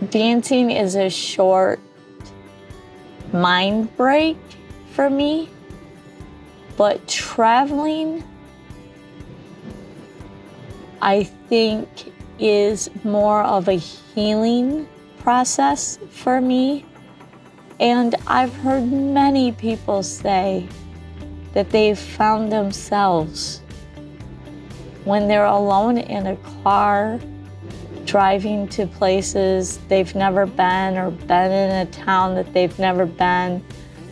dancing is a short mind break for me, but traveling, I think, is more of a healing process for me. And I've heard many people say that they've found themselves when they're alone in a car, driving to places they've never been, or been in a town that they've never been.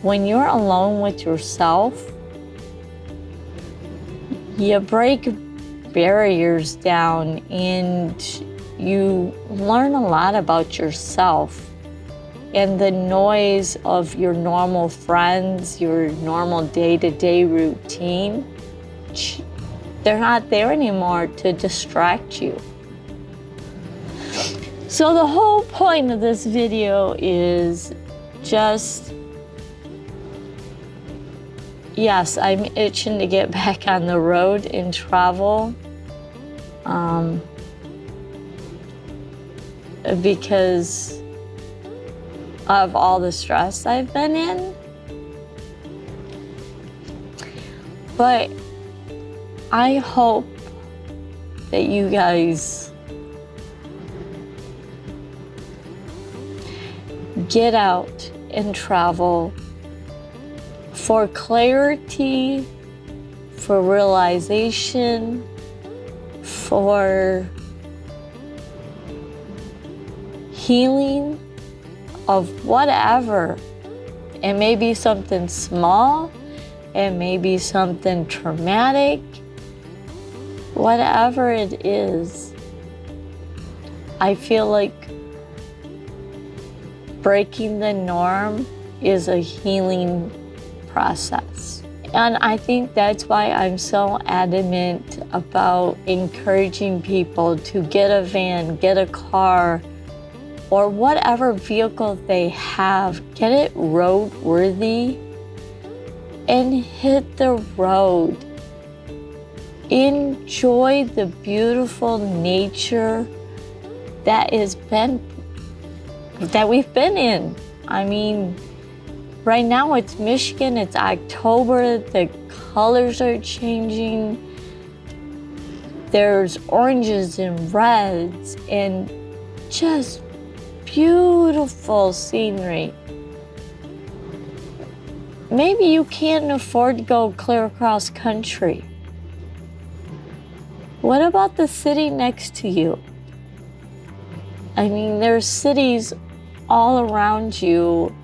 When you're alone with yourself, you break barriers down and you learn a lot about yourself. And the noise of your normal friends, your normal day-to-day routine, they're not there anymore to distract you. So the whole point of this video is just, yes, I'm itching to get back on the road and travel, because of all the stress I've been in. But I hope that you guys get out and travel for clarity, for realization, for healing of whatever. It may be something small, it may be something traumatic, whatever it is. I feel like breaking the norm is a healing process. And I think that's why I'm so adamant about encouraging people to get a van, get a car, or whatever vehicle they have, get it roadworthy and hit the road. Enjoy the beautiful nature that we've been in. I mean, right now it's Michigan, it's October, the colors are changing. There's oranges and reds and just beautiful scenery. Maybe you can't afford to go clear across country. What about the city next to you? I mean, there's cities all around you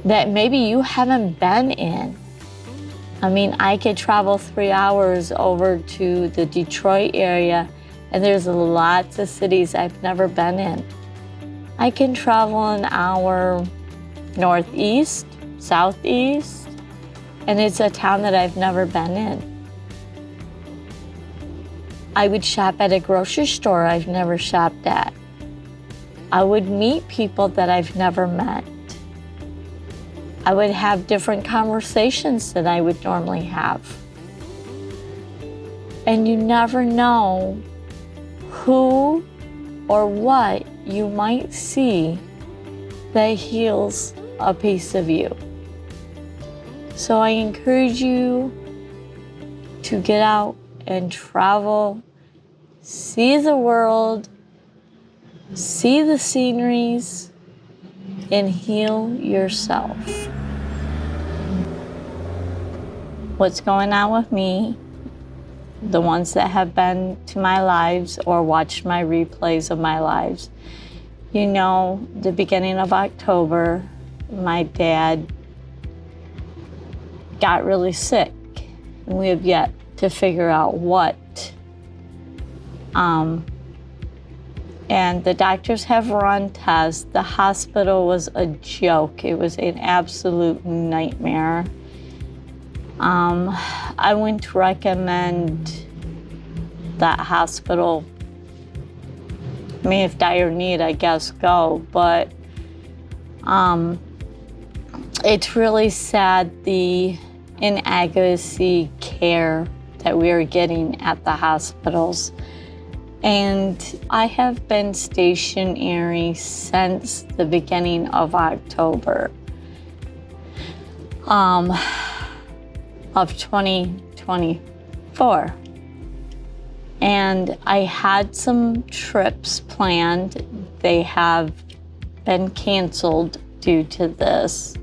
that maybe you haven't been in. I mean, I could travel 3 hours over to the Detroit area, and there's lots of cities I've never been in. I can travel an hour northeast, southeast, and it's a town that I've never been in. I would shop at a grocery store I've never shopped at. I would meet people that I've never met. I would have different conversations than I would normally have. And you never know who or what you might see that heals a piece of you. So I encourage you to get out and travel, see the world, see the sceneries, and heal yourself. What's going on with me, the ones that have been to my lives or watched my replays of my lives, you know, the beginning of October, my dad got really sick, and we have yet to figure out what. And the doctors have run tests. The hospital was a joke. It was an absolute nightmare. I wouldn't recommend that hospital. I mean, if dire need, I guess go, but it's really sad the inadequacy care that we are getting at the hospitals. And I have been stationary since the beginning of October of 2024. And I had some trips planned. They have been canceled due to this.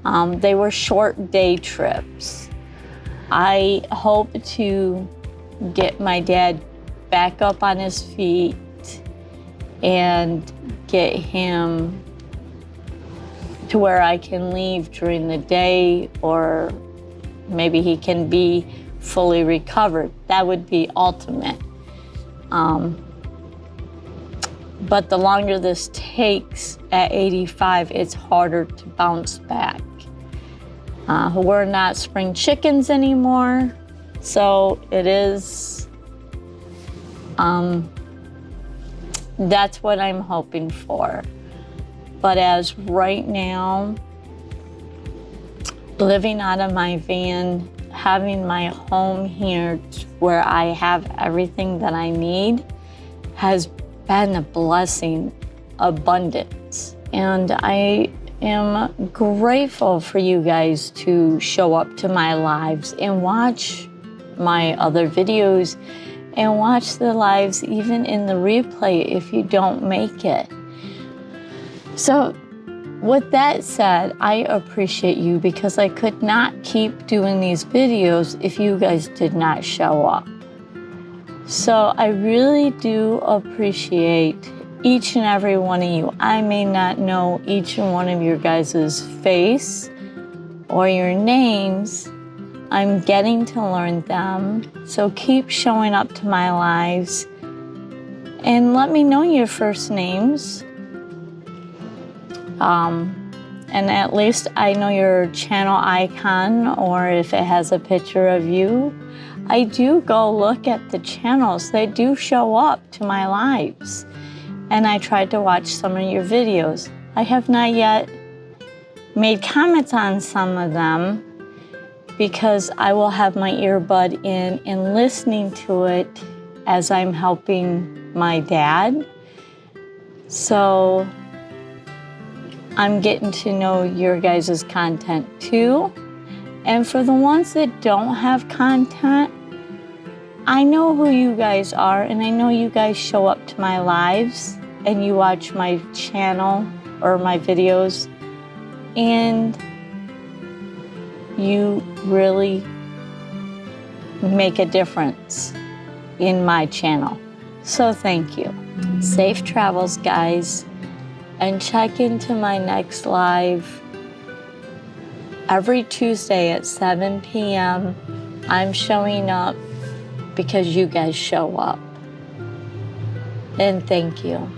They were short day trips. I hope to get my dad back up on his feet and get him to where I can leave during the day, or maybe he can be fully recovered. That would be ultimate. But the longer this takes at 85, it's harder to bounce back. We're not spring chickens anymore, so it is, that's what I'm hoping for. But as right now, living out of my van, having my home here where I have everything that I need has been a blessing, abundance. And I am grateful for you guys to show up to my lives and watch my other videos and watch the lives even in the replay if you don't make it. So with that said, I appreciate you because I could not keep doing these videos if you guys did not show up. So I really do appreciate each and every one of you. I may not know each and one of your guys' face or your names. I'm getting to learn them. So keep showing up to my lives and let me know your first names. And at least I know your channel icon, or if it has a picture of you. I do go look at the channels. They do show up to my lives. And I tried to watch some of your videos. I have not yet made comments on some of them because I will have my earbud in and listening to it as I'm helping my dad. So I'm getting to know your guys' content too. And for the ones that don't have content, I know who you guys are, and I know you guys show up to my lives and you watch my channel or my videos, and you really make a difference in my channel. So thank you. Safe travels, guys. And check into my next live every Tuesday at 7 p.m. I'm showing up because you guys show up. And thank you.